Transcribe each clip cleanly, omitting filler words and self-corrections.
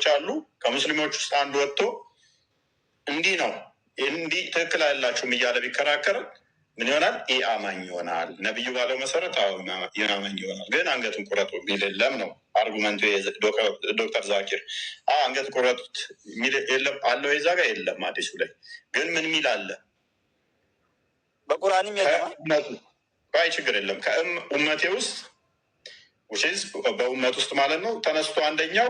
ሙስሊሞች አሉ። ከሙስሊሞች ውስጥ አንዱ ወጥቶ እንዲህ ነው እንዲህ ትክክል አይደላችሁም እያለ ቢከራከርም ምን ይሆናል? ይህ አማኝ ይሆናል። ነቢዩ ባለው መሰረት አማኝ ይሆናል። ግን አንገቱን ቁረጡ የሚል የለም ነው አርጉመንቱ። ዶክተር ዛኪር አንገት ቁረጡት የሚል የለም አለው። የዛ ጋር የለም። አዲሱ ላይ ግን ምን ሚል አለ? በቁርአንም ባይ ችግር የለም። ከኡመቴ ውስጥ ውሽዝ በኡመት ውስጥ ማለት ነው ተነስቶ አንደኛው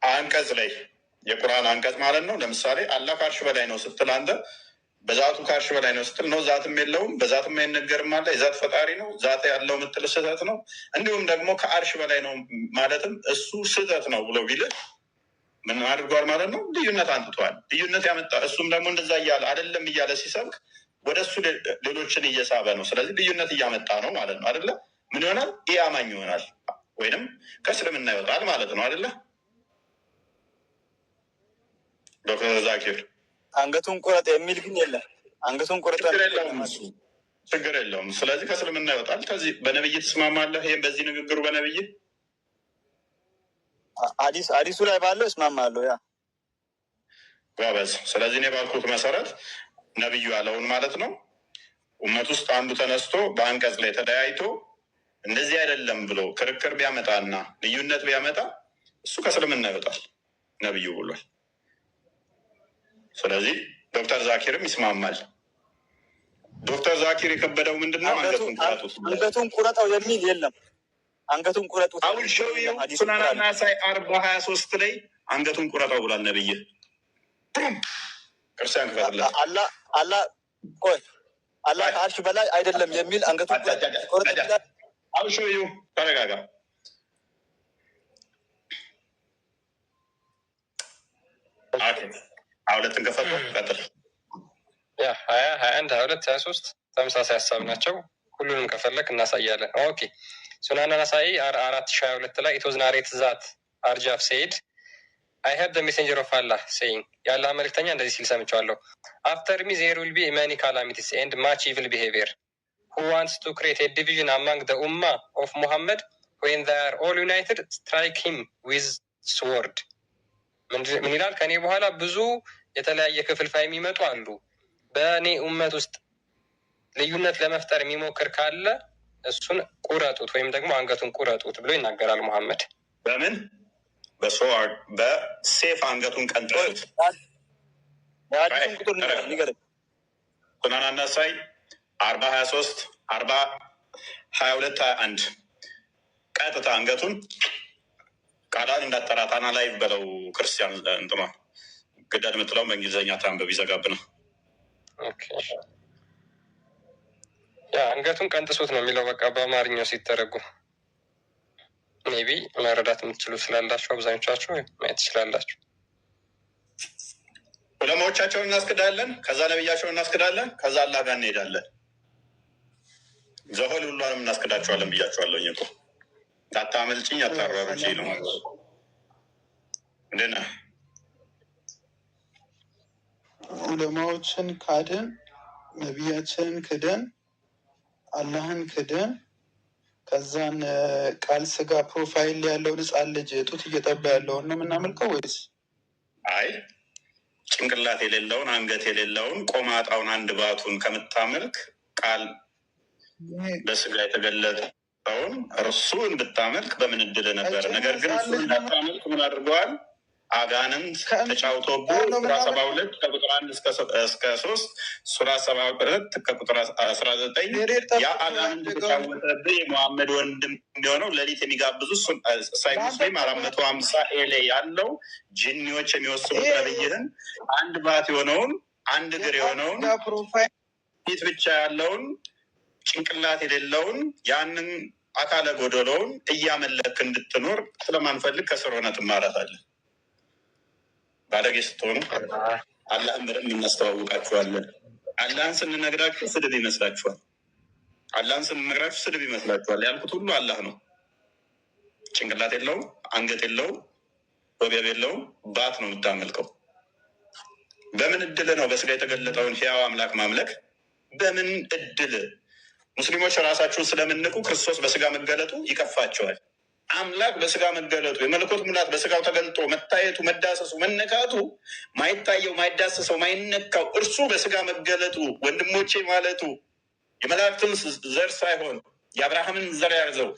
አንቀጽ ላይ የቁርአን አንቀጽ ማለት ነው። ለምሳሌ አላህ ከአርሽ በላይ ነው ስትል አንተ በዛቱ ከአርሽ በላይ ነው ስትል ነው ዛትም የለውም በዛትም አይነገርም አለ። የዛት ፈጣሪ ነው ዛት ያለው ምትል ስህተት ነው። እንዲሁም ደግሞ ከአርሽ በላይ ነው ማለትም እሱ ስህተት ነው ብሎ ቢልህ ምን አድርጓል ማለት ነው? ልዩነት አንጥቷል። ልዩነት ያመጣ እሱም ደግሞ እንደዛ እያለ አይደለም እያለ ሲሰብክ ወደ እሱ ሌሎችን እየሳበ ነው። ስለዚህ ልዩነት እያመጣ ነው ማለት ነው አይደለ? ምን ይሆናል? ይህ አማኝ ይሆናል ወይንም ከእስልምና ይወጣል ማለት ነው አይደለ? ዶክተር ዛኪር አንገቱን ቁረጥ የሚል ግን የለም። አንገቱን ቁረጥ ችግር የለውም። ስለዚህ ከእስልምና ይወጣል። ከዚህ በነብይ ትስማማለህ? ይህም በዚህ ንግግሩ በነብይ አዲሱ ላይ ባለው እስማማለሁ። ያ ጎበዝ። ስለዚህ እኔ ባልኩት መሰረት ነብዩ ያለውን ማለት ነው። ኡመት ውስጥ አንዱ ተነስቶ በአንቀጽ ላይ ተለያይቶ እንደዚህ አይደለም ብሎ ክርክር ቢያመጣና ልዩነት ቢያመጣ እሱ ከእስልምና ይወጣል ነብዩ ብሏል። ስለዚህ ዶክተር ዛኪርም ይስማማል። ዶክተር ዛኪር የከበደው ምንድን ነው? አንገቱን ቁረጠው የሚል የለም። አንገቱን ቁረጡት አሁን ሸውየው ሱናና ሳይ 40:23 ላይ አንገቱን ቁረጠው ብሏል ነብይ። ክርስቲያን ክፈትለ አላህ ከአርሽ በላይ አይደለም የሚል አንገቱን ቁረጠው። አሁን ሸውየው ተረጋጋ። ሁለትን ከፈቱ ቀጥል። 20 21 22 23 ተመሳሳይ ሀሳብ ናቸው። ሁሉንም ከፈለክ እናሳያለን። ኦኬ ሱናና ናሳኢ 4:22 ላይ ኢት ዋዝ ናሬትድ ዛት አርጃፍ ሴድ አይ ሄርድ ዘ ሜሴንጀር ኦፍ አላህ ሴይንግ የአላህ መልእክተኛ እንደዚህ ሲል ሰምቼዋለሁ። አፍተር ሚ ዜር ዊል ቢ ማኒ ካላሚቲስ ኤንድ ማች ኢቪል ቢሄቪየር ሁ ዋንትስ ቱ ክሬት ኤ ዲቪዥን አማንግ ዘ ኡማ ኦፍ ሙሐመድ ዌን ዘይ አር ኦል ዩናይትድ ስትራይክ ሂም ዊዝ ስዎርድ። ምን ይላል? ከእኔ በኋላ ብዙ የተለያየ ክፍልፋይ የሚመጡ አሉ። በእኔ ኡመት ውስጥ ልዩነት ለመፍጠር የሚሞክር ካለ እሱን ቁረጡት ወይም ደግሞ አንገቱን ቁረጡት ብሎ ይናገራል ሙሐመድ። በምን በስዋርድ በሴፍ አንገቱን ቀንጥሱት። ሱናና ናሳኢ 40:23 40:22 ቀጥታ አንገቱን ቃላን እንዳጠራታና ላይ በለው ክርስቲያን እንትኗ ግዳድ የምትለው በእንግሊዝኛ ታንበብ ይዘጋብ ነው። ያ አንገቱን ቀንጥሱት ነው የሚለው። በቃ በአማርኛው ሲተረጉ ሜቢ መረዳት የምትችሉ ስላላችሁ አብዛኞቻችሁ ማየት ትችላላችሁ። ዑለማዎቻቸውን እናስክዳለን፣ ከዛ ነብያቸውን እናስክዳለን፣ ከዛ አላህ ጋር እንሄዳለን። ዘሆል ሁሉንም እናስክዳቸዋለን ብያቸዋለሁ እኮ። አታመልጭኝ አታራሩች ነው እንደና ዑለማዎችን ካድን፣ ነቢያችንን ክደን፣ አላህን ክደን፣ ከዛን ቃል ስጋ ፕሮፋይል ያለውን ህፃን ልጅ ጡት እየጠባ ያለውን ነው የምናመልከው ወይስ? አይ ጭንቅላት የሌለውን አንገት የሌለውን ቆማጣውን አንድ ባቱን ከምታመልክ ቃል በስጋ የተገለጠውን እርሱን ብታመልክ በምን እድል ነበረ። ነገር ግን እሱ እንዳታመልክ ምን አድርገዋል? አጋንንት ተጫውቶብህ ሱራ 72 ከቁጥር 1 እስከ 3 ሱራ 72 ከቁጥር 19 ያ አጋንንት ተጫወተብህ የሙሐመድ ወንድም እንዲሆነው ሌሊት የሚጋብዙ ሳይ ሙስሊም 450 ኤሌ ያለው ጂኒዎች የሚወስኑት ነብይህን አንድ ባት የሆነውን አንድ እግር የሆነውን ፊት ብቻ ያለውን ጭንቅላት የሌለውን ያንን አካለ ጎደሎውን እያመለክ እንድትኖር ስለማንፈልግ ከስር ሆነ ትማራታለህ። ባለጌ ስትሆኑ አላህን በደንብ እናስተዋውቃችኋለን። አላህን ስንነግራችሁ ስድብ ይመስላችኋል። አላህን ስንነግራችሁ ስድብ ይመስላችኋል። ያልኩት ሁሉ አላህ ነው። ጭንቅላት የለውም፣ አንገት የለውም፣ ወገብ የለውም፣ ባት ነው የምታመልከው። በምን እድል ነው በስጋ የተገለጠውን ሕያው አምላክ ማምለክ? በምን እድል? ሙስሊሞች ራሳችሁን ስለምንቁ ክርስቶስ በስጋ መገለጡ ይከፋቸዋል። አምላክ በስጋ መገለጡ የመለኮት ሙላት በስጋው ተገልጦ መታየቱ፣ መዳሰሱ፣ መነካቱ ማይታየው፣ ማይዳሰሰው፣ ማይነካው እርሱ በስጋ መገለጡ ወንድሞቼ ማለቱ የመላእክትን ዘር ሳይሆን የአብርሃምን ዘር ያርዘው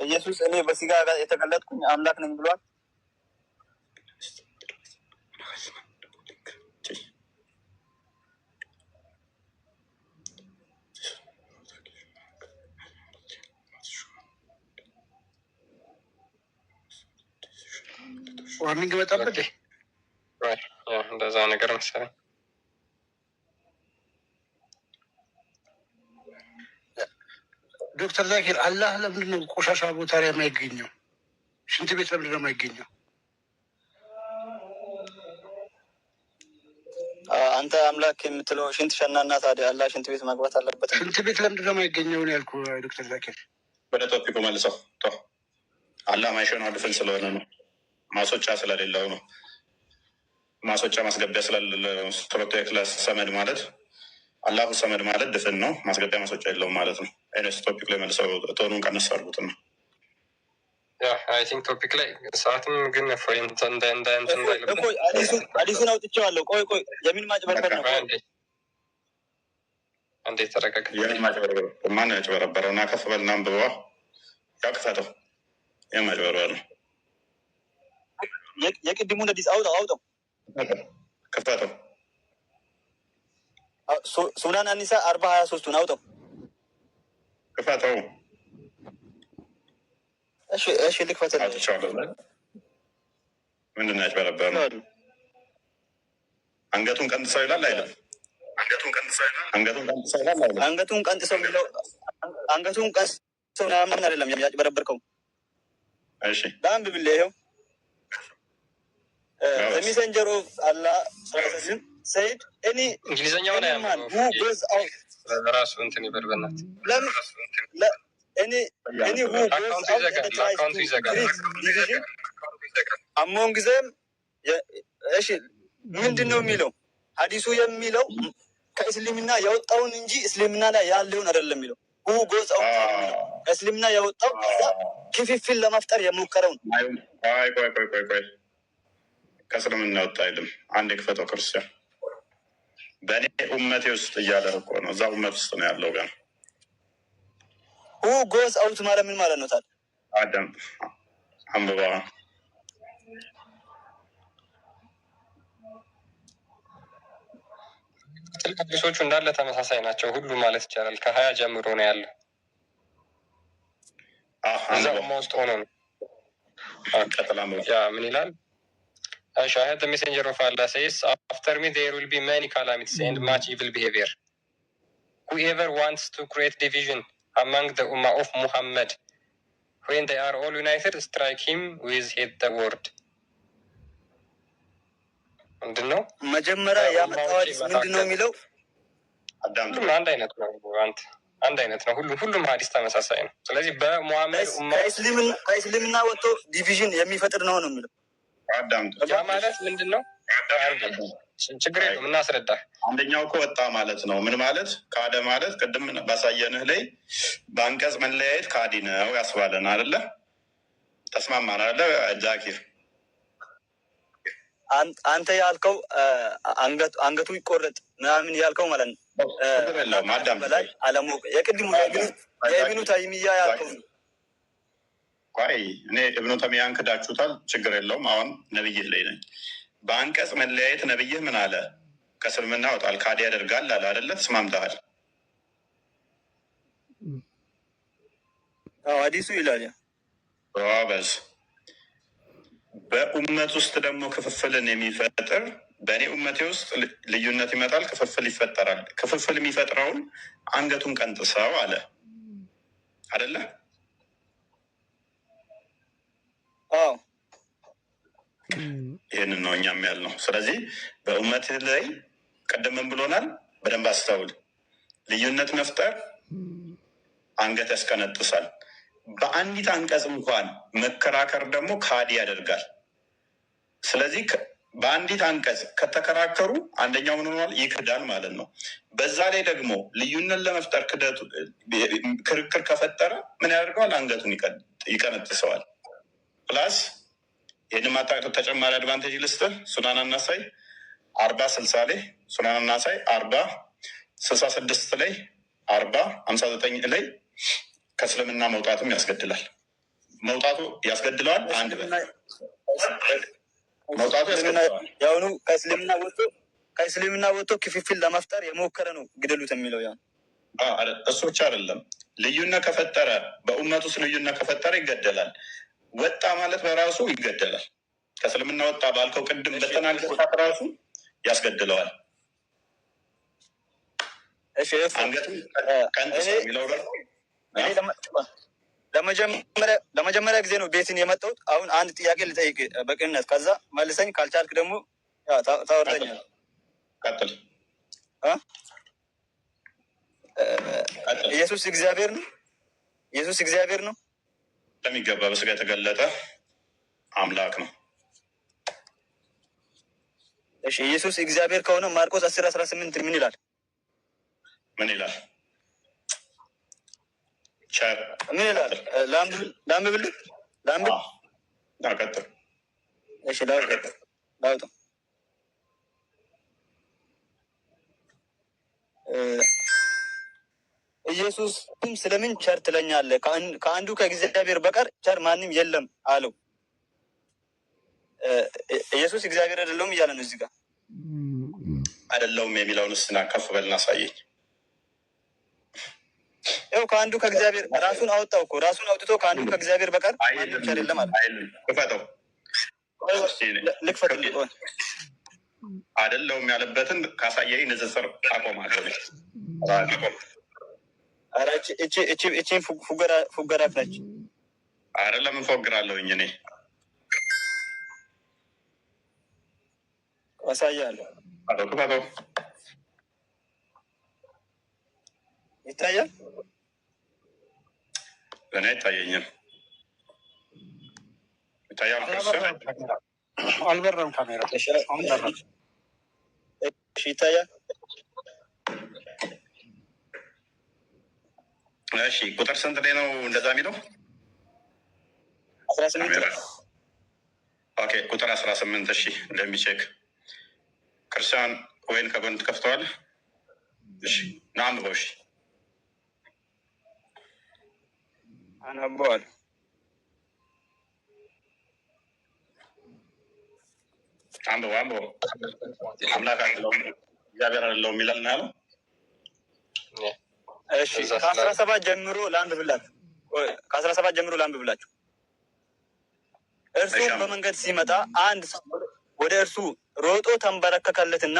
ኢየሱስ እኔ በስጋ የተገለጥኩኝ አምላክ ነኝ ብሏል። ዋርኒንግ በጣበት እንደዛ ነገር መሰለኝ። ዶክተር ዛኪር አላህ ለምንድን ነው ቆሻሻ ቦታ ላይ የማይገኘው? ሽንት ቤት ለምንድን ነው የማይገኘው? አንተ አምላክ የምትለው ሽንት ሸናና ታዲያ አላህ ሽንት ቤት መግባት አለበት? ሽንት ቤት ለምንድን ነው የማይገኘው ያልኩ ዶክተር ዛኪር። ወደ ቶፒኩ መልሰው። አላህ ማይሸነው ድፍን ስለሆነ ነው። ማስወጫ ስለሌለው ነው። ማስወጫ ማስገቢያ ስለሌለ ሱረቱ ኢኽላስ ሰመድ ማለት አላሁ ሰመድ ማለት ድፍን ነው። ማስገቢያ ማስወጫ የለውም ማለት ነው። አይነት ቶፒክ ላይ መልሰው ቶኑን ቀነስ አድርጉት ነው። አይ ቲንክ ቶፒክ ላይ ሰዓትም ግን አዲሱን አውጥቼዋለሁ። ቆይ የምን ማጭበርበር ነው? እንዴት ተረጋጋ። የምን ማጭበርበር? ማን ያጭበረበረው? እና ከፍ በልና አንብበዋ። ያው ክፈተው። የምን ማጭበርበር ነው? የቅድሙን አዲስ አውጣው ክፈተው። ሱናን አኒሳ 40:23 አውጣው ክፈተው። እሺ ልክፈተው። ምንድን ነው ያጭበረበር ነው? አንገቱን ቀንጥሰው ይላል አይደል? አንገቱን ቀንጥሰው የሚለው አንገቱን ቀንጥሰው ምናምን አይደለም ያጭበረበርከው። እሺ በአንድ ብለ ይኸው ሚሰንጀር ኦፍ አላህ ሰይድ እኔ እንግሊዝኛው ላይ ራሱ እንትን ይበል በእናትህ። አሞን ጊዜም እሺ ምንድን ነው የሚለው ሀዲሱ የሚለው ከእስልምና የወጣውን እንጂ እስልምና ላይ ያለውን አይደለም የሚለው። ጎዝ ከእስልምና የወጣው ክፍፍል ለመፍጠር የሞከረውን። ቆይ ከእስልምና ወጣ አይልም። አንድ የክፈተው ክርስቲያን በእኔ ኡመቴ ውስጥ እያለ እኮ ነው። እዛ ኡመት ውስጥ ነው ያለው። ጋር ጎዝ አውት ማለት ምን ማለት ነው ታዲያ? አዳም አንብባ ትልቅ ሀዲሶቹ እንዳለ ተመሳሳይ ናቸው ሁሉ ማለት ይቻላል። ከ20 ጀምሮ ነው ያለው። እዛ ኡማ ውስጥ ሆኖ ነው። ምን ይላል? Shahid, the messenger of Allah says, after me there will be many calamities and much evil behavior. Whoever wants to create division among the Ummah of Muhammad, when they are all united, strike him with the word. ምንድን ነው መጀመሪያ ያመጣው ምንድን ነው የሚለው? ሁሉም አንድ አይነት ነው። አንድ አይነት ነው። ሁሉም ሀዲስ ተመሳሳይ ነው። ስለዚህ በሙሐመድ ከእስልምና ወጥቶ ዲቪዥን የሚፈጥር ነው ነው የሚለው። ያ ማለት ምንድን ነው? ችግር የለውም እናስረዳ። አንደኛው እኮ ወጣ ማለት ነው። ምን ማለት? ካደ ማለት ቅድም ባሳየንህ ላይ በአንቀጽ መለያየት ካዲ ነው ያስባለን አደለ? ተስማማን አደለ ዛኪር? አንተ ያልከው አንገቱ ይቆረጥ ምናምን ያልከው ማለት ነው። በላይ አለሞቅ የቅድሙ የኢብኑ ተይሚያ ያልከው ነው። ቆይ እኔ ኢብኑ ተይሚያን ክዳችሁታል። ችግር የለውም። አሁን ነብይህ ላይ ነኝ። በአንቀጽ መለያየት ነብይህ ምን አለ? ከእስልምና ወጣል ካዲ ያደርጋል አለ አደለ? ተስማምተሃል? ሀዲሱ ይላል። በዝ በኡመት ውስጥ ደግሞ ክፍፍልን የሚፈጥር በእኔ ኡመቴ ውስጥ ልዩነት ይመጣል፣ ክፍፍል ይፈጠራል። ክፍፍል የሚፈጥረውን አንገቱን ቀንጥሰው አለ አደለ? ይህንን ነው እኛም ያልነው። ስለዚህ በኡመት ላይ ቀደምን ብሎናል። በደንብ አስተውል። ልዩነት መፍጠር አንገት ያስቀነጥሳል። በአንዲት አንቀጽ እንኳን መከራከር ደግሞ ካዲ ያደርጋል። ስለዚህ በአንዲት አንቀጽ ከተከራከሩ አንደኛው ምን ሆኗል? ይክዳል ማለት ነው። በዛ ላይ ደግሞ ልዩነት ለመፍጠር ክርክር ከፈጠረ ምን ያደርገዋል? አንገቱን ይቀነጥሰዋል። ፕላስ ይህን ማጣቀጥ ተጨማሪ አድቫንቴጅ ልስጥህ። ሱናን አናሳይ 40-60 ላይ ሱናን አናሳይ 40-66 ላይ 40-59 ላይ ከእስልምና መውጣትም ያስገድላል። መውጣቱ ያስገድለዋል። አንድ መውጣቱ ያስገድለዋል። የአሁኑ ከእስልምና ወጥቶ ክፍፍል ለመፍጠር የሞከረ ነው ግደሉት የሚለው ያ እሱ ብቻ አይደለም። ልዩነት ከፈጠረ በኡመት ውስጥ ልዩነት ከፈጠረ ይገደላል። ወጣ ማለት በራሱ ይገደላል። ከእስልምና ወጣ ባልከው ቅድም በተናገርኩት ራሱ ያስገድለዋል። አንገቱን ቀንጥስ የሚለው ለመጀመሪያ ጊዜ ነው ቤትን የመጣሁት። አሁን አንድ ጥያቄ ልጠይቅ በቅንነት፣ ከዛ መልሰኝ። ካልቻልክ ደግሞ ታወርደኛል። ቀጥል። ኢየሱስ እግዚአብሔር ነው? ኢየሱስ እግዚአብሔር ነው? ለሚገባ በስጋ የተገለጠ አምላክ ነው። እሺ ኢየሱስ እግዚአብሔር ከሆነ ማርቆስ 10:18 ምን ይላል? ምን ይላል? ምን ይላል? ላንብብልህ? ቀጥል። እሺ ላውጣ። ኢየሱስም ስለምን ቸር ትለኛለህ? ከአንዱ ከእግዚአብሔር በቀር ቸር ማንም የለም አለው። ኢየሱስ እግዚአብሔር አይደለውም እያለ ነው እዚህ ጋር። አይደለውም የሚለውን እስና ከፍ በልና አሳየኝ። ይኸው ከአንዱ ከእግዚአብሔር ራሱን አወጣው እኮ ራሱን አውጥቶ ከአንዱ ከእግዚአብሔር በቀር ማንም ቸር የለም አለ። ክፈተው። ልክፈትልህ። አይደለውም ያለበትን ካሳየኝ ንጽጽር አቆማለሁ። እቺን ፉገራት ነች። አይደለም እፎግራለሁኝ እኔ አሳያለሁ። ክፈተው። ይታያል? ለእኔ አይታየኝም። ይታያል? አልበረም ካሜራ ይታያል? እሺ ቁጥር ስንት ላይ ነው እንደዛ የሚለው? 18 ኦኬ ቁጥር 18 እሺ እንደሚቼክ ክርስቲያን ወይን ከጎን ትከፍተዋለህ? እሺ ና አንብበው። እሺ አነበዋል። አንብበው። አምላክ አይደለውም እግዚአብሔር አይደለውም ይላል ነው ያለው። እሺ ከ17 ጀምሮ ላንብብላችሁ። እርሱ በመንገድ ሲመጣ አንድ ሰው ወደ እርሱ ሮጦ ተንበረከከለትና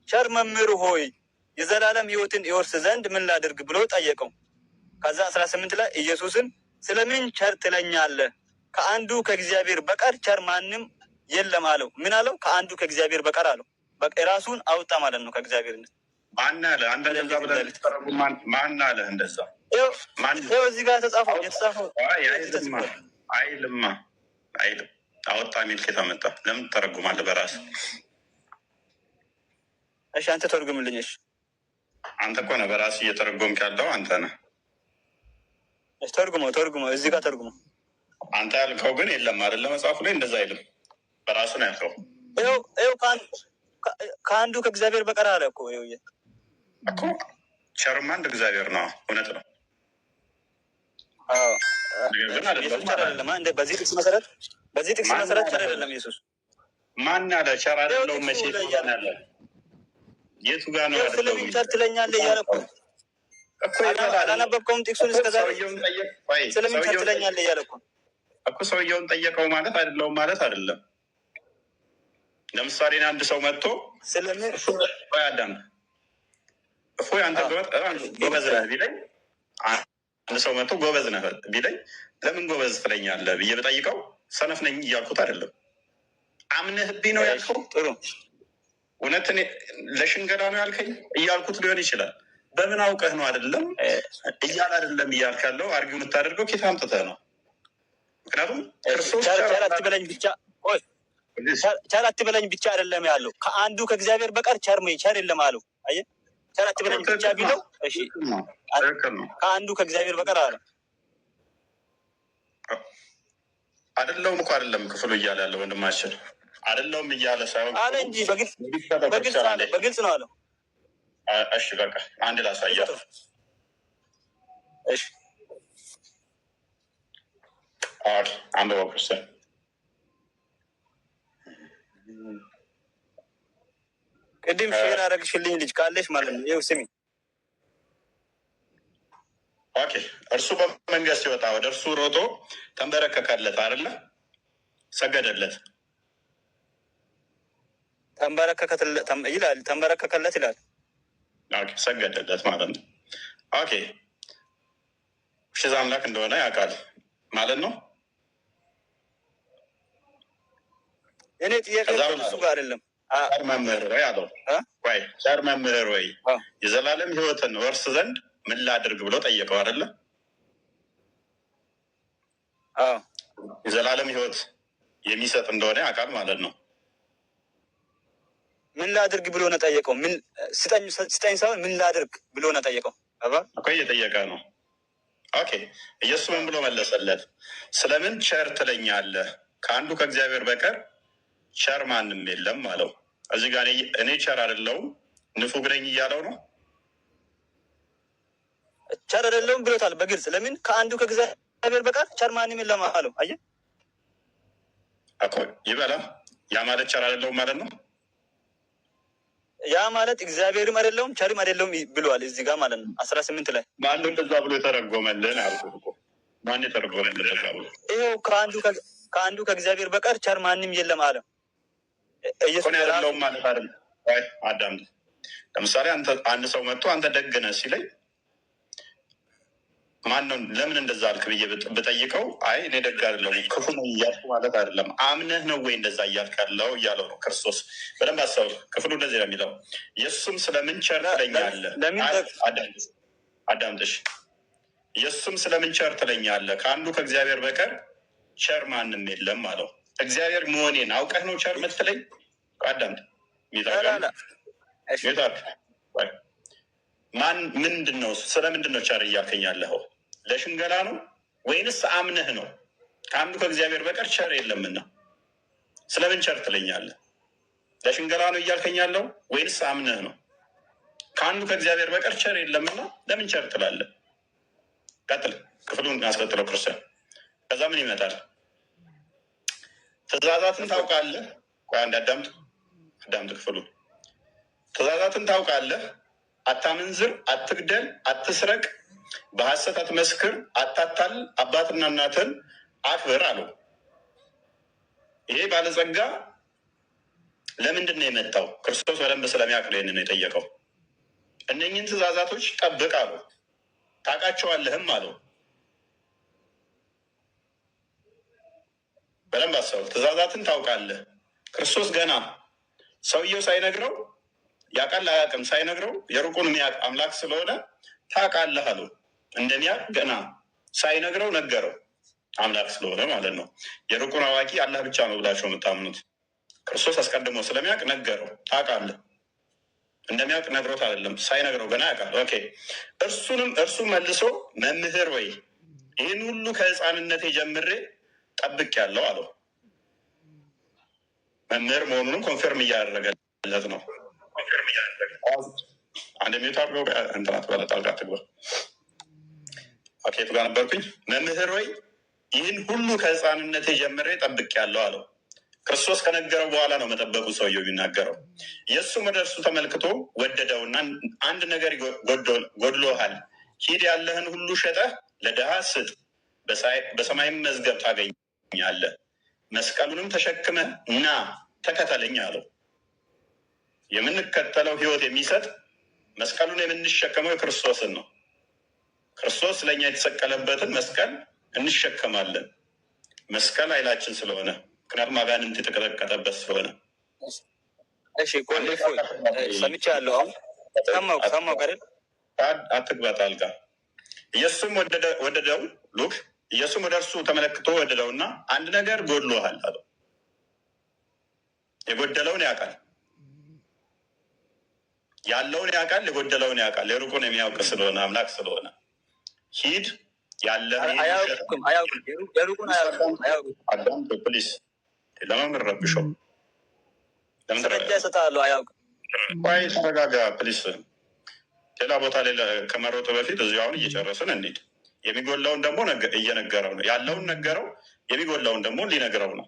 ቸር መምህር ሆይ የዘላለም ሕይወትን ይወርስ ዘንድ ምን ላድርግ ብሎ ጠየቀው። ከዛ 18 ላይ ኢየሱስን ስለምን ቸር ትለኛለህ? ከአንዱ ከእግዚአብሔር በቀር ቸር ማንም የለም አለው። ምን አለው? ከአንዱ ከእግዚአብሔር በቀር አለው። ራሱን አውጣ ማለት ነው ከእግዚአብሔርነት። ማን አለ? አንተ እንደዛ ብለህ ማን አለ እንደዛ? ይኸው እዚህ ጋር የተጻፈው አይልም። አወጣ የሚል ኬታ መጣ። ለምን ትተረጉማለህ በራስህ? እሺ አንተ ተርጉምልኝ። እሺ አንተ እኮ ነህ በራስህ እየተረጎምክ ያለው አንተ ነህ። ተርጉመው እዚህ ጋር ተርጉመው። አንተ ያልከው ግን የለም አይደለ? መጽሐፉ ላይ እንደዛ አይልም። በራሱ ነው ያልከው። ይኸው ከአንዱ ከእግዚአብሔር በቀር አለ እኮ። ይኸው እኮ ቸርማ አንድ እግዚአብሔር ነው። እውነት ነው። በዚህ ጥቅስ መሰረት ቸር አይደለም ኢየሱስ። ማን አለ ቸር አይደለውም? መቼ ያለ የቱ ጋር ነው? ስለምን ቸር ትለኛለህ እያለ እኮ አላነበብከውም ጥቅሱን እስከዛሬ? ስለምን ቸር ትለኛለህ እያለ እኮ ሰውየውን ጠየቀው ማለት አይደለውም ማለት አይደለም። ለምሳሌ አንድ ሰው መጥቶ ስለምን አዳም እፎይ አንተ ጎበዝ ነህ ቢለኝ፣ አንድ ሰው መጥቶ ጎበዝ ነህ ቢለኝ ለምን ጎበዝ ትለኛለህ ብዬ ብጠይቀው ሰነፍ ነኝ እያልኩት አይደለም። አምነህብኝ ነው ያልከው። ጥሩ እውነት ለሽንገላ ነው ያልከኝ እያልኩት ሊሆን ይችላል። በምን አውቀህ ነው አይደለም እያል አይደለም እያልክ ያለው አርጊው የምታደርገው ኬታ አምጥተህ ነው። ምክንያቱም ክርስቶስ ቸር አትበለኝ ብቻ ቸር አትበለኝ ብቻ አይደለም ያለው ከአንዱ ከእግዚአብሔር በቀር ቸር የለም አለው። አየህ ቸር አትበለኝ ብቻ ቢለው እሺ ከአንዱ ከእግዚአብሔር በቀር አለ አይደለውም እኮ አይደለም ክፍሉ እያለ ያለ ወንድማችን አይደለውም እያለ ሳይሆን አለ እንጂ በግልጽ ነው አለው። እሺ በቃ አንድ ላሳያት። እሺ አንበባ ክርስቲያን ቅድም ሼር አደረግሽልኝ ልጅ ካለሽ ማለት ነው። ይኸው ስሚ። ኦኬ እርሱ በመንገድ ሲወጣ ወደ እርሱ ሮጦ ተንበረከከለት አይደለ? ሰገደለት። ተንበረከከለት ይላል። ሰገደለት ማለት ነው። ኦኬ ሽዛ አምላክ እንደሆነ ያውቃል ማለት ነው። እኔ ጥያቄ እሱ ጋር አይደለም። ቸር መምህር ወይ አለው። ቸር መምህር ወይ የዘላለም ሕይወትን ወርስ ዘንድ ምን ላድርግ ብሎ ጠየቀው አይደለ? የዘላለም ሕይወት የሚሰጥ እንደሆነ ያውቃል ማለት ነው። ምን ላድርግ ብሎ ነው ጠየቀው? ምን ስጠኝ ሳይሆን ምን ላድርግ ብሎ ነው ጠየቀው እኮ እየጠየቀ ነው። ኦኬ ኢየሱስ ምን ብሎ መለሰለት? ስለምን ቸር ትለኛለህ? ከአንዱ ከእግዚአብሔር በቀር ቸር ማንም የለም አለው። እዚህ ጋር እኔ ቸር አይደለሁም ንፉግ ነኝ እያለው ነው። ቸር አይደለሁም ብሎታል በግልጽ። ለምን ከአንዱ ከእግዚአብሔር በቀር ቸር ማንም የለም አለው። አየህ እኮ ይበላ። ያ ማለት ቸር አይደለሁም ማለት ነው። ያ ማለት እግዚአብሔርም አይደለሁም ቸርም አይደለሁም ብሏል እዚህ ጋር ማለት ነው። 18 ላይ ማን እንደዛ ብሎ የተረጎመልን አልኩህ እኮ። ማን የተረጎመልን እንደዛ ብሎ? ይኸው ከአንዱ ከእግዚአብሔር በቀር ቸር ማንም የለም አለው። ኢየሱስ ያለውም ማለት አይደለም። አዳም ለምሳሌ አንድ ሰው መጥቶ አንተ ደግ ነህ ሲለኝ ማን ነው ለምን እንደዛ አልክ ብዬ ብጠይቀው አይ እኔ ደግ አይደለሁም ክፉ ነው እያልኩ ማለት አይደለም። አምነህ ነው ወይ እንደዛ እያልክ ያለው እያለው ነው ክርስቶስ። በደንብ አስተውል። ክፍሉ እንደዚህ ነው የሚለው። ኢየሱስም ስለምን ቸር ትለኛለህ? አዳምጥሽ። ኢየሱስም ስለምን ቸር ትለኛለህ? ከአንዱ ከእግዚአብሔር በቀር ቸር ማንም የለም አለው። እግዚአብሔር መሆኔን አውቀህ ነው ቸር ምትለኝ? አዳምጥ። ማን ምንድን ነው ስለምንድን ነው ቸር እያልከኝ ያለኸው? ለሽንገላ ነው ወይንስ አምነህ ነው? ከአንዱ ከእግዚአብሔር በቀር ቸር የለምና ስለምን ቸር ትለኛለህ? ለሽንገላ ነው እያልከኝ ያለው ወይንስ አምነህ ነው? ከአንዱ ከእግዚአብሔር በቀር ቸር የለምና ለምን ቸር ትላለህ? ቀጥል። ክፍሉን ያስቀጥለው ክርስቲያን። ከዛ ምን ይመጣል? ትእዛዛትን ታውቃለህ። አንድ አዳምጥ ክፍሉ። ትእዛዛትን ታውቃለህ። አታመንዝር፣ አትግደል፣ አትስረቅ፣ በሐሰት አትመስክር፣ አታታል፣ አባትና እናትን አክብር አለው። ይሄ ባለጸጋ ለምንድን ነው የመጣው? ክርስቶስ በደንብ ስለሚያውቅ ነው የጠየቀው። እነኝህን ትእዛዛቶች ጠብቅ አለው። ታውቃቸዋለህም አለው። በደንብ አሰቡ። ትእዛዛትን ታውቃለህ። ክርስቶስ ገና ሰውየው ሳይነግረው ያውቃል አያውቅም ሳይነግረው የሩቁን የሚያውቅ አምላክ ስለሆነ ታውቃለህ አለው። እንደሚያውቅ ገና ሳይነግረው ነገረው። አምላክ ስለሆነ ማለት ነው። የሩቁን አዋቂ አላህ ብቻ ነው ብላችሁ የምታምኑት። ክርስቶስ አስቀድሞ ስለሚያውቅ ነገረው። ታውቃለህ እንደሚያውቅ ነግሮት አይደለም፣ ሳይነግረው ገና ያውቃል። ኦኬ እርሱ መልሶ መምህር ወይ ይህን ሁሉ ከሕፃንነቴ ጀምሬ ጠብቅ ያለው አለው። መምህር መሆኑንም ኮንፈርም እያደረገለት ነው። አንድ ሚዩት አድርገው እንትናት በለጣልቃ ትግባ። ኦኬ ጋር ነበርኩኝ። መምህር ወይ ይህን ሁሉ ከሕፃንነቴ ጀምሬ ጠብቅ ያለው አለው። ክርስቶስ ከነገረው በኋላ ነው መጠበቁ ሰውየው የሚናገረው። ኢየሱስም ወደ እርሱ ተመልክቶ ወደደውና አንድ ነገር ጎድሎሃል፣ ሂድ ያለህን ሁሉ ሸጠህ ለድሃ ስጥ፣ በሰማይም መዝገብ ታገኛለህ፣ መስቀሉንም ተሸክመህ ና ተከተለኝ አለው። የምንከተለው ሕይወት የሚሰጥ መስቀሉን የምንሸከመው ክርስቶስን ነው። ክርስቶስ ለእኛ የተሰቀለበትን መስቀል እንሸከማለን። መስቀል ኃይላችን ስለሆነ፣ ምክንያቱም አጋንንት የተቀጠቀጠበት ስለሆነ። እሺ ሰምቻለሁ። አሁን ሰማሁ ቀደም አትግባ ጣልቃ። ኢየሱስም ወደደው ኢየሱስም ወደ እርሱ ተመለክቶ ወደደውና አንድ ነገር ጎድሎሃል አለው። የጎደለውን ያውቃል፣ ያለውን ያውቃል፣ የጎደለውን ያውቃል። የሩቁን የሚያውቅ ስለሆነ አምላክ ስለሆነ ሂድ ያለ አዳም ፕሊስ ለመምን ረብሸው ቆይ ተረጋጋ ፕሊስ። ሌላ ቦታ ላይ ከመሮጡ በፊት እዚሁ አሁን እየጨረስን እንሂድ። የሚጎላውን ደግሞ እየነገረው ነው ያለውን ነገረው፣ የሚጎላውን ደግሞ ሊነግረው ነው።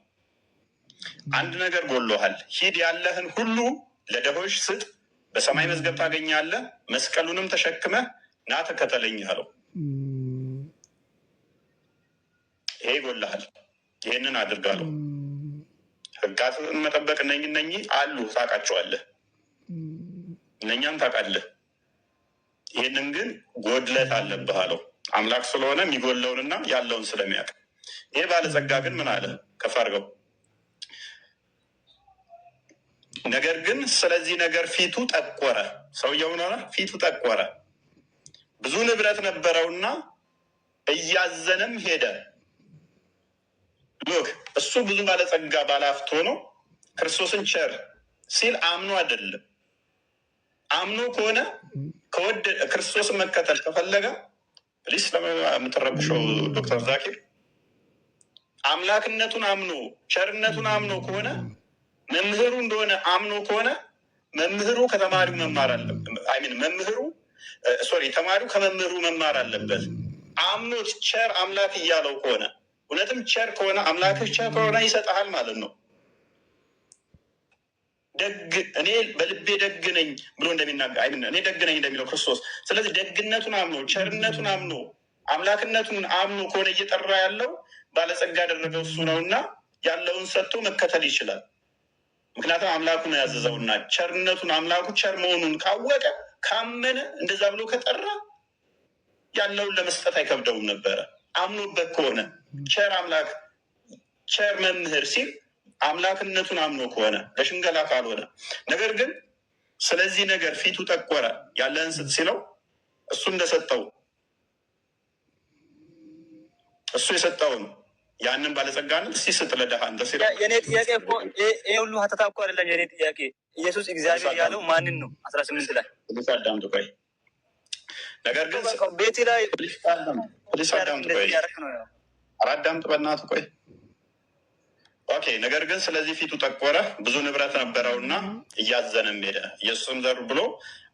አንድ ነገር ጎሎሃል፣ ሂድ ያለህን ሁሉ ለደሆች ስጥ፣ በሰማይ መዝገብ ታገኛለህ፣ መስቀሉንም ተሸክመህ ና ተከተለኝ አለው። ይሄ ጎልሃል፣ ይሄንን አድርጋለሁ። ሕግጋትን መጠበቅ እነኚህ አሉ፣ ታውቃቸዋለህ፣ እነኛም ታውቃለህ። ይህንን ግን ጎድለት አለብህ አለው። አምላክ ስለሆነ የሚጎለውንና ያለውን ስለሚያውቅ። ይሄ ባለጸጋ ግን ምን አለ? ከፍ አድርገው። ነገር ግን ስለዚህ ነገር ፊቱ ጠቆረ። ሰውየው ሆነ ፊቱ ጠቆረ። ብዙ ንብረት ነበረውና እያዘነም ሄደ። ሎክ እሱ ብዙ ባለጸጋ ባለሀብት ሆኖ ክርስቶስን ቸር ሲል አምኖ አይደለም። አምኖ ከሆነ ክርስቶስን መከተል ከፈለገ ፕሊስ ለምትረብሸው ዶክተር ዛኪር አምላክነቱን አምኖ ቸርነቱን አምኖ ከሆነ መምህሩ እንደሆነ አምኖ ከሆነ መምህሩ ከተማሪው መማር አለበት። ተማሪው ከመምህሩ መማር አለበት። አምኖት ቸር አምላክ እያለው ከሆነ እውነትም ቸር ከሆነ አምላክህ ቸር ከሆነ ይሰጠሃል ማለት ነው። እኔ በልቤ ደግ ነኝ ብሎ እንደሚናገር እኔ ደግ ነኝ እንደሚለው ክርስቶስ። ስለዚህ ደግነቱን አምኖ ቸርነቱን አምኖ አምላክነቱን አምኖ ከሆነ እየጠራ ያለው ባለጸጋ ያደረገው እሱ ነው እና ያለውን ሰጥቶ መከተል ይችላል። ምክንያቱም አምላኩ ነው ያዘዘውና ቸርነቱን አምላኩ ቸር መሆኑን ካወቀ ካመነ እንደዛ ብሎ ከጠራ ያለውን ለመስጠት አይከብደውም ነበረ። አምኖበት ከሆነ ቸር አምላክ ቸር መምህር ሲል አምላክነቱን አምኖ ከሆነ ለሽንገላ ካልሆነ። ነገር ግን ስለዚህ ነገር ፊቱ ጠቆረ፣ ያለህን ስጥ ሲለው እሱ እንደሰጠው እሱ የሰጠውን ያንን ባለጸጋነት ሲስጥ ለደሃ እንደ ሲለው የኔ ጥያቄ እኮ ይሄ ሁሉ ሀተታ እኮ አይደለም። የኔ ጥያቄ ኢየሱስ እግዚአብሔር ያለው ማንን ነው? 18 ላይ አዳምጥ ቆይ። ነገር ግን ቤት ላይ አዳምጥ በእናትህ ቆይ። ኦኬ። ነገር ግን ስለዚህ ፊቱ ጠቆረ፣ ብዙ ንብረት ነበረውና እያዘነም ሄደ። ኢየሱስም ዘር ብሎ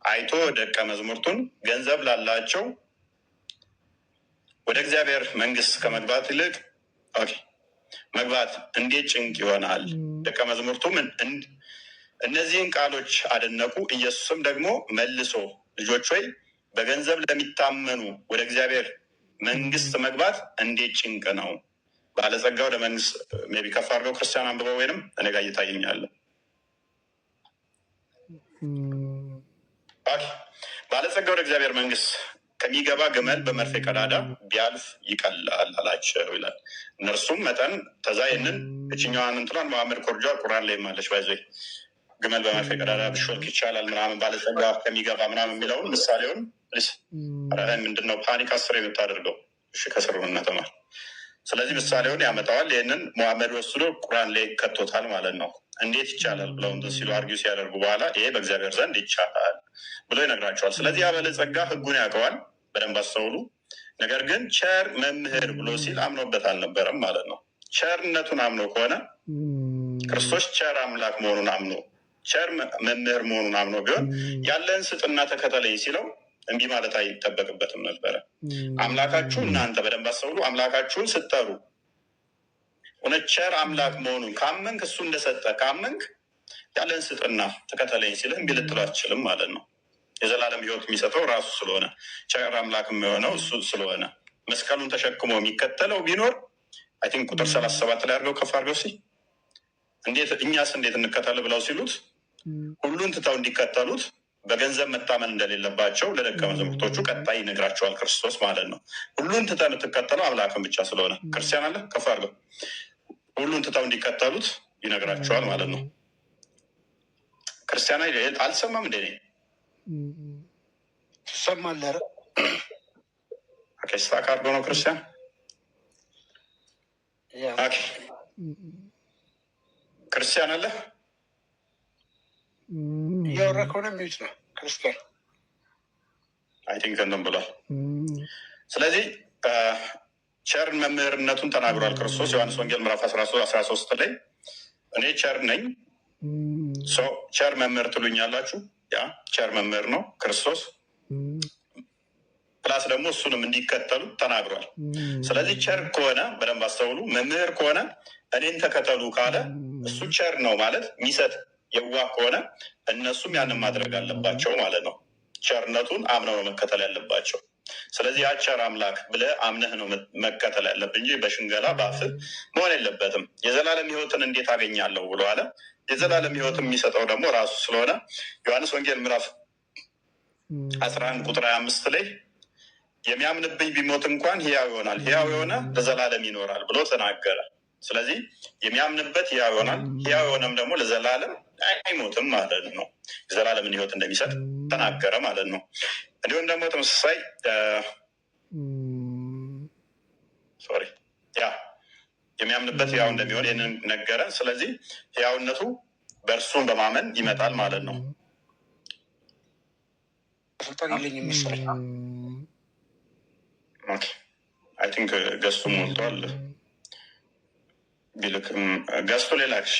አይቶ ደቀ መዝሙርቱን ገንዘብ ላላቸው ወደ እግዚአብሔር መንግስት ከመግባት ይልቅ መግባት እንዴት ጭንቅ ይሆናል። ደቀ መዝሙርቱም እነዚህን ቃሎች አደነቁ። ኢየሱስም ደግሞ መልሶ ልጆች ሆይ በገንዘብ ለሚታመኑ ወደ እግዚአብሔር መንግስት መግባት እንዴት ጭንቅ ነው። ባለጸጋ ወደ መንግስት ሜይ ቢ ከፍ አድርገው ክርስቲያን አንብበው ወይንም እኔ ጋር እየታየኛለ። ባለጸጋ ወደ እግዚአብሔር መንግስት ከሚገባ ግመል በመርፌ ቀዳዳ ቢያልፍ ይቀላል አላቸው ይላል። እነርሱም መጠን ተዛ ይንን እችኛዋን እንትኗን መሐመድ ኮርጃ ቁርአን ላይ ማለች ባይዘ ግመል በመርፌ ቀዳዳ ብሾልክ ይቻላል ምናምን ባለጸጋ ከሚገባ ምናምን የሚለውን ምሳሌውን ምንድነው ፓኒክ አስር የምታደርገው? እሺ ከስሩ እናተማል። ስለዚህ ምሳሌውን ያመጣዋል። ይህንን መሐመድ ወስዶ ቁርአን ላይ ከቶታል ማለት ነው። እንዴት ይቻላል ብለው እንትን ሲሉ አርጊው ሲያደርጉ በኋላ ይሄ በእግዚአብሔር ዘንድ ይቻላል ብሎ ይነግራቸዋል። ስለዚህ ያበለጸጋ ህጉን ያውቀዋል፣ በደንብ አስተውሉ። ነገር ግን ቸር መምህር ብሎ ሲል አምኖበት አልነበረም ማለት ነው። ቸርነቱን አምኖ ከሆነ ክርስቶስ ቸር አምላክ መሆኑን አምኖ ቸር መምህር መሆኑን አምኖ ቢሆን ያለን ስጥና ተከተለኝ ሲለው እንዲህ ማለት አይጠበቅበትም ነበረ። አምላካችሁ እናንተ በደንብ አስተውሉ። አምላካችሁን ስትጠሩ እውነት ቸር አምላክ መሆኑን ካመንክ እሱ እንደሰጠ ካመንክ ያለን ስጥና ተከተለኝ ሲልህ እምቢ ልትለው አትችልም ማለት ነው። የዘላለም ህይወት የሚሰጠው ራሱ ስለሆነ ቸር አምላክ የሚሆነው እሱ ስለሆነ መስቀሉን ተሸክሞ የሚከተለው ቢኖር አይ ቲንክ ቁጥር 37 ላይ አድርገው ከፍ አድርገው እንዴት እኛስ እንዴት እንከተል ብለው ሲሉት ሁሉን ትተው እንዲከተሉት በገንዘብ መታመን እንደሌለባቸው ለደቀ መዛሙርቶቹ ቀጣይ ይነግራቸዋል ክርስቶስ ማለት ነው። ሁሉን ትተህ የምትከተለው አምላክን ብቻ ስለሆነ ክርስቲያን አለ ከፍ አድርገው ሁሉን ትተው እንዲከተሉት ይነግራቸዋል ማለት ነው። ክርስቲያን አልሰማም እንደ ትሰማለህ? ስታክ አድርገው ነው ክርስቲያን ክርስቲያን አለ እያወራ ከሆነ ሚዩት ነው ክርስቲያን አይ ቲንክ እንትን ብሏል። ስለዚህ ቸር መምህርነቱን ተናግሯል ክርስቶስ ዮሐንስ ወንጌል ምዕራፍ 13 ላይ እኔ ቸር ነኝ፣ ቸር መምህር ትሉኛላችሁ። ያ ቸር መምህር ነው ክርስቶስ። ፕላስ ደግሞ እሱንም እንዲከተሉ ተናግሯል። ስለዚህ ቸር ከሆነ በደንብ አስተውሉ፣ መምህር ከሆነ እኔን ተከተሉ ካለ እሱ ቸር ነው ማለት የሚሰጥ የዋህ ከሆነ እነሱም ያንን ማድረግ አለባቸው ማለት ነው። ቸርነቱን አምነው ነው መከተል ያለባቸው። ስለዚህ ያ ቸር አምላክ ብለህ አምነህ ነው መከተል ያለብህ እንጂ በሽንገላ በአፍህ መሆን የለበትም። የዘላለም ሕይወትን እንዴት አገኛለሁ ብሎ አለ። የዘላለም ሕይወትን የሚሰጠው ደግሞ ራሱ ስለሆነ ዮሐንስ ወንጌል ምዕራፍ 11 ቁጥር 25 ላይ የሚያምንብኝ ቢሞት እንኳን ሕያው ይሆናል፣ ሕያው የሆነ ለዘላለም ይኖራል ብሎ ተናገረ። ስለዚህ የሚያምንበት ሕያው ይሆናል፣ ሕያው የሆነም ደግሞ ለዘላለም አይሞትም ማለት ነው። የዘላለምን ሕይወት እንደሚሰጥ ተናገረ ማለት ነው። እንዲሁም ደግሞ ተመሳሳይ የሚያምንበት ሕያው እንደሚሆን ይህንን ነገረ። ስለዚህ ሕያውነቱ በእርሱን በማመን ይመጣል ማለት ነው። ስልጣን የለኝም መሰለኝ። አይ ቲንክ ገዝቱ ሞልቷል። ቢልክም ገዝቱ ሌላ እሺ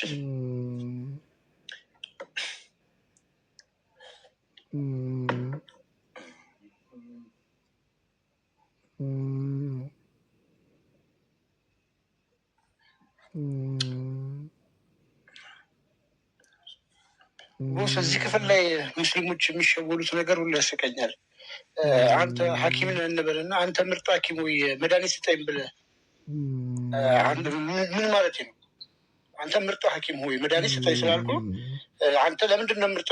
ቦስ እዚህ ክፍል ላይ ሙስሊሞች የሚሸወሉት ነገር ሁሉ ያስቀኛል። አንተ ሐኪም ነህ እንበልና አንተ ምርጥ ሐኪም ወይ መድኃኒት ስጠኝ ብለህ ምን ማለት ነው? አንተ ምርጥ ሐኪም ሆይ መድኃኒት ስጠኝ ስላልኩ አንተ ለምንድን ነው ምርጥ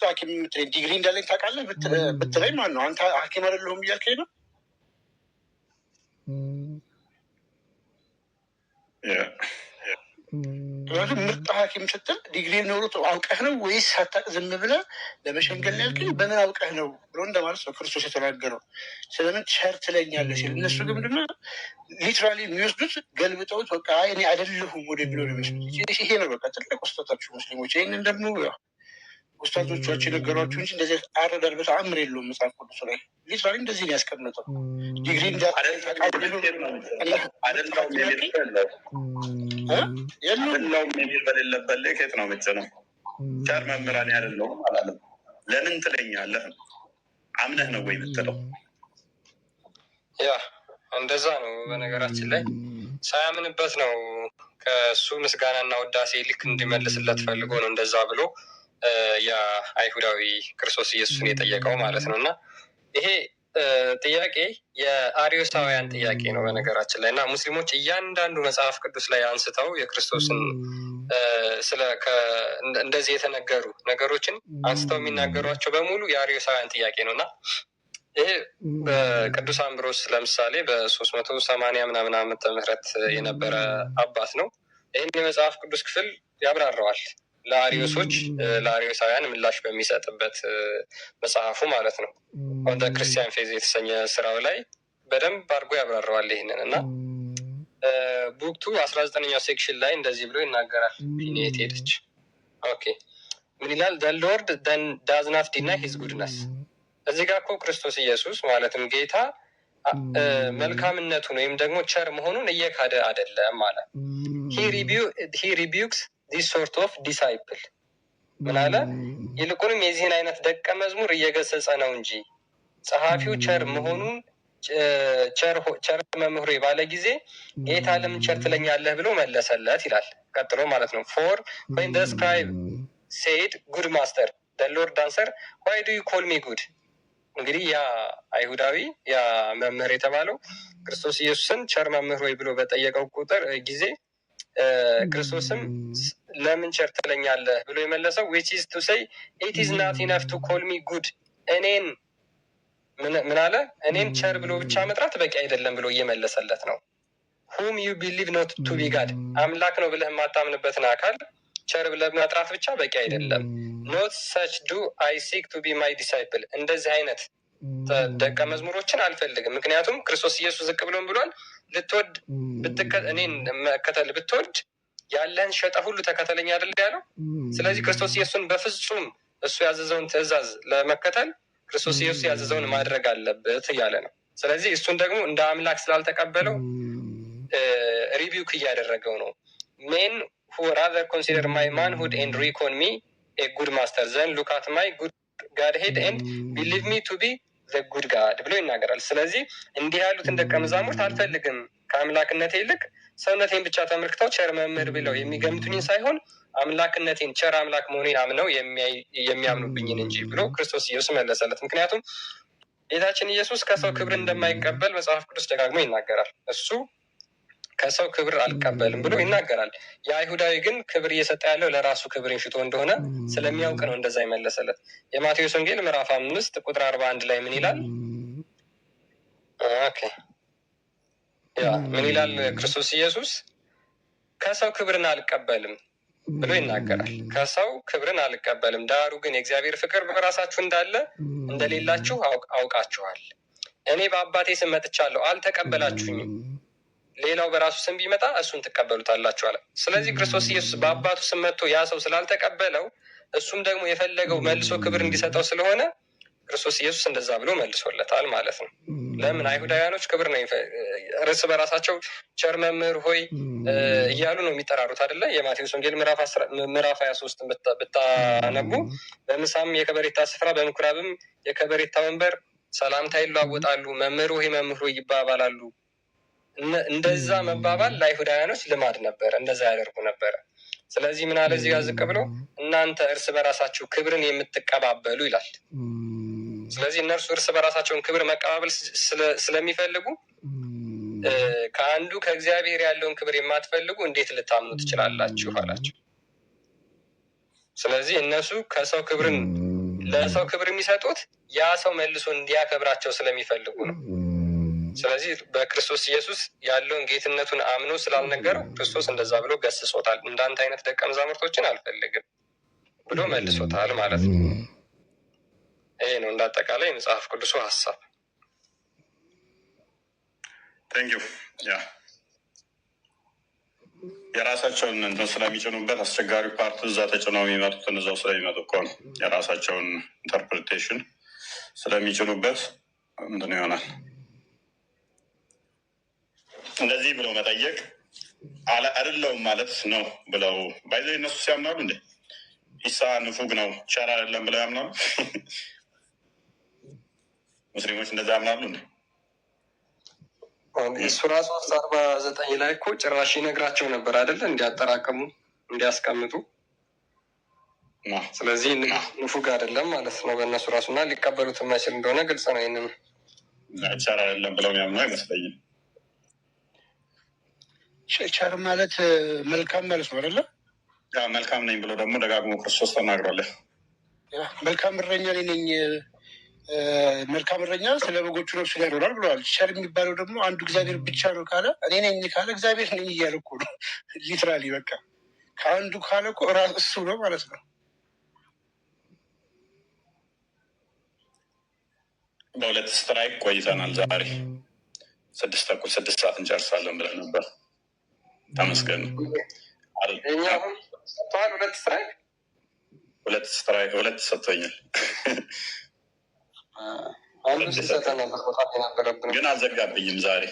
ሐኪም የምትለኝ? ዲግሪ እንዳለኝ ታውቃለህ ብትለኝ ማለት ነው አንተ ሐኪም አይደለሁም እያልከኝ ነው። ምክንያቱም ምርጥ ሐኪም ስትል ዲግሪ ኖሮት አውቀህ ነው ወይስ ሳታውቅ ዝም ብለህ ለመሸንገል ያልከኝ በምን አውቀህ ነው ብሎ እንደማለት ነው ክርስቶስ የተናገረው። ስለምን ቸር ትለኛለህ ሲል እነሱ ግን ምንድነው ሊትራሊ የሚወስዱት ገልብጠውት በቃ እኔ አይደለሁም ወደ ብሎ ነው የሚወስዱት። ይሄ ነው በቃ ትልቅ ውስጠታችሁ ሙስሊሞች። ይህንን ደግሞ ውስታቶቻቸው የነገሯችሁ እንጂ እንደዚህ አረዳድ በተአምር የለውም መጽሐፍ ቅዱስ ላይ ሊትራሊ እንደዚህ ነው ያስቀምጠው። ዲግሪ የለውም የሚል በሌለበት ላይ ከየት ነው ምጭ ነው? ቸር መምህራን ያደለውም አላለም። ለምን ትለኛለህ? አምነህ ነው ወይ የምትለው? ያ እንደዛ ነው። በነገራችን ላይ ሳያምንበት ነው ከእሱ ምስጋናና ውዳሴ ልክ እንዲመልስለት ፈልጎ ነው እንደዛ ብሎ የአይሁዳዊ ክርስቶስ ኢየሱስን የጠየቀው ማለት ነው። እና ይሄ ጥያቄ የአሪዮሳውያን ጥያቄ ነው በነገራችን ላይ እና ሙስሊሞች እያንዳንዱ መጽሐፍ ቅዱስ ላይ አንስተው የክርስቶስን እንደዚህ የተነገሩ ነገሮችን አንስተው የሚናገሯቸው በሙሉ የአሪዮሳውያን ጥያቄ ነው እና ይሄ በቅዱስ አምብሮስ ለምሳሌ በ380 ምናምን ዓመተ ምህረት የነበረ አባት ነው። ይህን የመጽሐፍ ቅዱስ ክፍል ያብራረዋል ለአሪዮሶች ለአሪዮሳውያን ምላሽ በሚሰጥበት መጽሐፉ ማለት ነው። ኦን ክርስቲያን ፌዝ የተሰኘ ስራው ላይ በደንብ አድርጎ ያብራረዋል ይህንን እና ቡክቱ 19ኛው ሴክሽን ላይ እንደዚህ ብሎ ይናገራል። ፒኔት ሄደች። ኦኬ ምን ይላል? the Lord then does not deny his goodness። እዚህ ጋር እኮ ክርስቶስ ኢየሱስ ማለትም ጌታ መልካምነቱን ወይም ደግሞ ቸር መሆኑን እየካደ አይደለም ማለት he rebukes this sort of disciple ምን አለ? ይልቁንም የዚህን አይነት ደቀ መዝሙር እየገሰጸ ነው እንጂ ጸሐፊው ቸር መሆኑን ቸር መምህሩ ባለ ጊዜ ጌታ ለምን ቸር ትለኛለህ ብሎ መለሰለት ይላል። ቀጥሎ ማለት ነው for when the scribe said good master the Lord answered why do you call me good። እንግዲህ ያ አይሁዳዊ ያ መምህር የተባለው ክርስቶስ ኢየሱስን ቸር መምህር ወይ ብሎ በጠየቀው ቁጥር ጊዜ ክርስቶስም ለምን ቸር ትለኛለህ ብሎ የመለሰው which is to say it is not enough to call me good እኔን ምን አለ? እኔን ቸር ብሎ ብቻ መጥራት በቂ አይደለም ብሎ እየመለሰለት ነው። whom you believe not to be God አምላክ ነው ብለህ የማታምንበትን አካል ቸር ብለህ መጥራት ብቻ በቂ አይደለም። not such do I seek to be my disciple እንደዚህ አይነት ደቀ መዝሙሮችን አልፈልግም። ምክንያቱም ክርስቶስ ኢየሱስ ዝቅ ብሎን ብሏል፣ ልትወድ እኔን መከተል ብትወድ ያለህን ሸጠ ሁሉ ተከተለኝ አይደል ያለው? ስለዚህ ክርስቶስ ኢየሱስን በፍጹም እሱ ያዘዘውን ትእዛዝ ለመከተል ክርስቶስ ኢየሱስ ያዘዘውን ማድረግ አለበት እያለ ነው። ስለዚህ እሱን ደግሞ እንደ አምላክ ስላልተቀበለው ሪቢውክ እያደረገው ነው። ሜን who rather consider my manhood and reckon me a good master then look at my good godhead and believe me to be the good God ብሎ ይናገራል። ስለዚህ እንዲህ ያሉትን ደቀ መዛሙርት አልፈልግም ከአምላክነቴ ይልቅ ሰውነቴን ብቻ ተመልክተው ቸር መምህር ብለው የሚገምቱኝን ሳይሆን አምላክነቴን ቸር አምላክ መሆኔን አምነው የሚያምኑብኝን እንጂ ብሎ ክርስቶስ ኢየሱስ መለሰለት። ምክንያቱም ጌታችን ኢየሱስ ከሰው ክብር እንደማይቀበል መጽሐፍ ቅዱስ ደጋግሞ ይናገራል። እሱ ከሰው ክብር አልቀበልም ብሎ ይናገራል። የአይሁዳዊ ግን ክብር እየሰጠ ያለው ለራሱ ክብርን ሽቶ እንደሆነ ስለሚያውቅ ነው እንደዛ ይመለሰለት። የማቴዎስ ወንጌል ምዕራፍ 5 ቁጥር 41 ላይ ምን ይላል? ምን ይላል? ክርስቶስ ኢየሱስ ከሰው ክብርን አልቀበልም ብሎ ይናገራል። ከሰው ክብርን አልቀበልም፣ ዳሩ ግን የእግዚአብሔር ፍቅር በራሳችሁ እንዳለ እንደሌላችሁ አውቃችኋል። እኔ በአባቴ ስም መጥቻለሁ፣ አልተቀበላችሁኝም። ሌላው በራሱ ስም ቢመጣ እሱን ትቀበሉታላችሁ አለ። ስለዚህ ክርስቶስ ኢየሱስ በአባቱ ስም መጥቶ ያ ሰው ስላልተቀበለው እሱም ደግሞ የፈለገው መልሶ ክብር እንዲሰጠው ስለሆነ ክርስቶስ ኢየሱስ እንደዛ ብሎ መልሶለታል ማለት ነው። ለምን? አይሁዳውያኖች ክብር ነው እርስ በራሳቸው ቸር መምህር ሆይ እያሉ ነው የሚጠራሩት አይደለ? የማቴዎስ ወንጌል ምዕራፍ 23 ብታነቡ በምሳም የከበሬታ ስፍራ በምኩራብም የከበሬታ ወንበር ሰላምታ ይለዋወጣሉ፣ መምህር ሆይ መምህር ሆይ ይባባላሉ። እንደዛ መባባል ለአይሁዳውያኖች ልማድ ነበረ፣ እንደዛ ያደርጉ ነበረ። ስለዚህ ምን አለ እዚህ ጋር ዝቅ ብሎ እናንተ እርስ በራሳችሁ ክብርን የምትቀባበሉ ይላል። ስለዚህ እነርሱ እርስ በራሳቸውን ክብር መቀባበል ስለሚፈልጉ ከአንዱ ከእግዚአብሔር ያለውን ክብር የማትፈልጉ እንዴት ልታምኑ ትችላላችሁ አላቸው። ስለዚህ እነሱ ከሰው ክብርን ለሰው ክብር የሚሰጡት ያ ሰው መልሶ እንዲያከብራቸው ስለሚፈልጉ ነው። ስለዚህ በክርስቶስ ኢየሱስ ያለውን ጌትነቱን አምኖ ስላልነገረው ክርስቶስ እንደዛ ብሎ ገስጾታል። እንዳንተ አይነት ደቀ መዛሙርቶችን አልፈልግም ብሎ መልሶታል ማለት ነው። ይሄ ነው እንዳጠቃላይ መጽሐፍ ቅዱሱ ሀሳብ። ቴንኪው። የራሳቸውን እንትን ስለሚጭኑበት አስቸጋሪ ፓርት እዛ ተጭነው የሚመጡትን እዛው ስለሚመጡ እኮ ነው። የራሳቸውን ኢንተርፕሬቴሽን ስለሚጭኑበት እንትን ይሆናል። እንደዚህ ብለው መጠየቅ አይደለውም ማለት ነው ብለው ባይዘ እነሱ ሲያምናሉ እንዴ ኢሳ ንፉግ ነው ቸር አይደለም ብለው ያምናሉ። ሙስሊሞች እንደዛ ያምናሉ እንዴ? ሱራ 3:49 ላይ እኮ ጭራሽ ይነግራቸው ነበር አይደለ? እንዲያጠራቅሙ እንዲያስቀምጡ። ስለዚህ ንፉግ አይደለም ማለት ነው በእነሱ ራሱና ሊቀበሉት የማይችል እንደሆነ ግልጽ ነው። ይህንን ቸር አይደለም ብለው ያምኑ አይመስለኝም። ቸር ማለት መልካም ማለት ነው አይደለ? መልካም ነኝ ብሎ ደግሞ ደጋግሞ ክርስቶስ ተናግሯል። መልካም እረኛ እኔ ነኝ፣ መልካም እረኛ ስለ በጎቹ ነፍሱን ያኖራል ብለዋል። ቸር የሚባለው ደግሞ አንዱ እግዚአብሔር ብቻ ነው ካለ እኔ ነኝ ካለ እግዚአብሔር ነኝ እያለ እኮ ነው። ሊትራሊ በቃ ከአንዱ ካለ እኮ ራሱ እሱ ነው ማለት ነው። በሁለት ስትራይክ ቆይተናል። ዛሬ 6 ተኩል 6 ሰዓት እንጨርሳለን ብለን ነበር። ተመስገን። ሁለት ሰጥቶኛል ግን አልዘጋብኝም። ዛሬ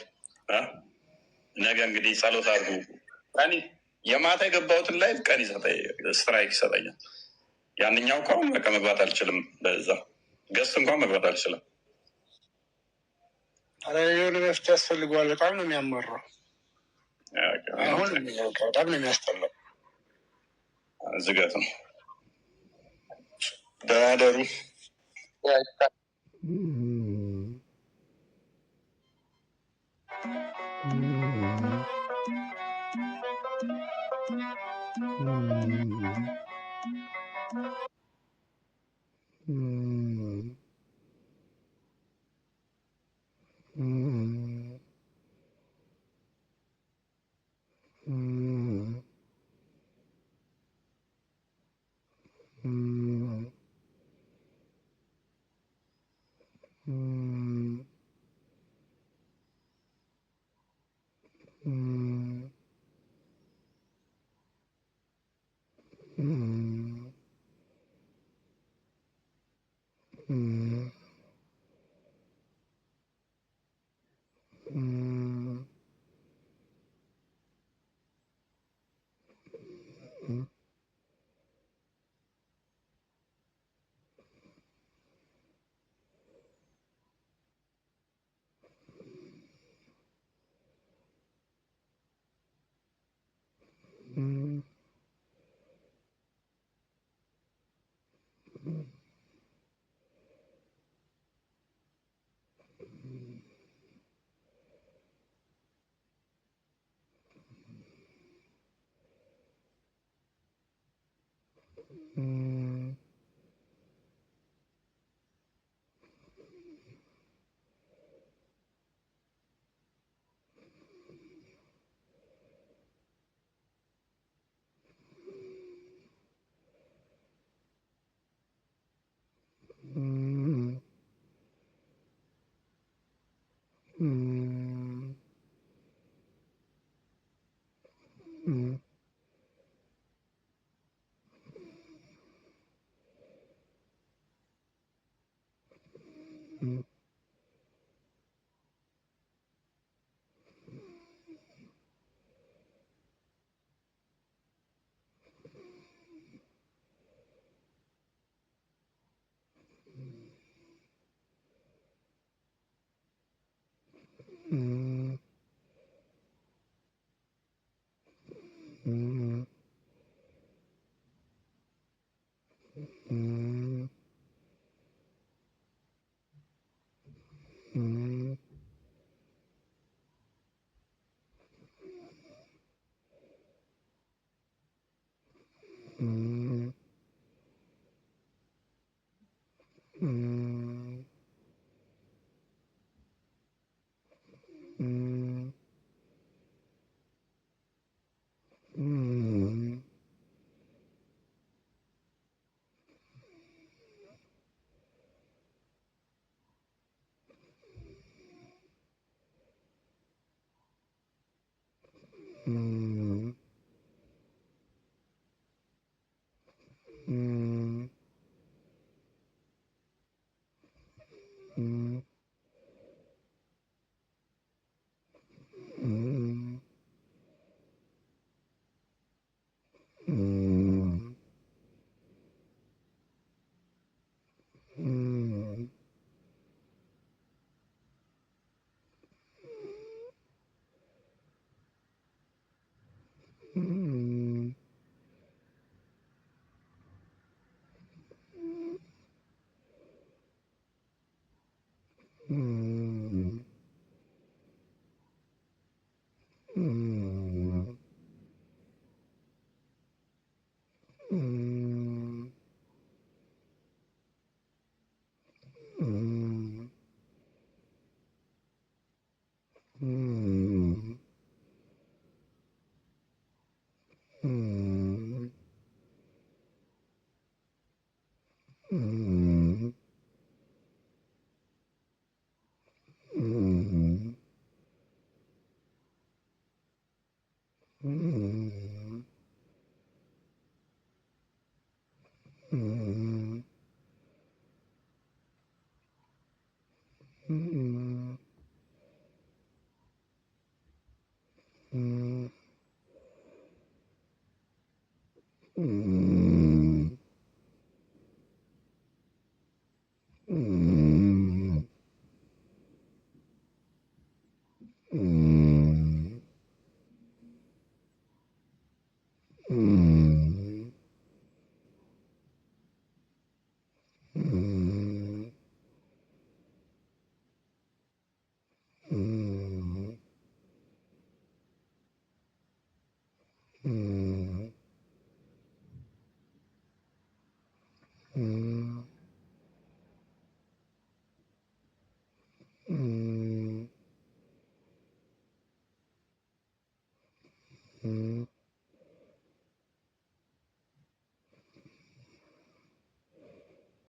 ነገ እንግዲህ ጸሎት አድርጉ። የማታ የገባሁትን ላይ ቀን ስትራይክ ይሰጠኛል። ያንኛው ከሁን በቃ መግባት አልችልም። በዛ ገስት እንኳን መግባት አልችልም። የሆነ መፍትሄ ያስፈልገዋል። በጣም ነው የሚያመራው። አሁን በጣም ነው የሚያስጠላው። ዝገት ነው። ደህና ደሩ። Mm-hmm.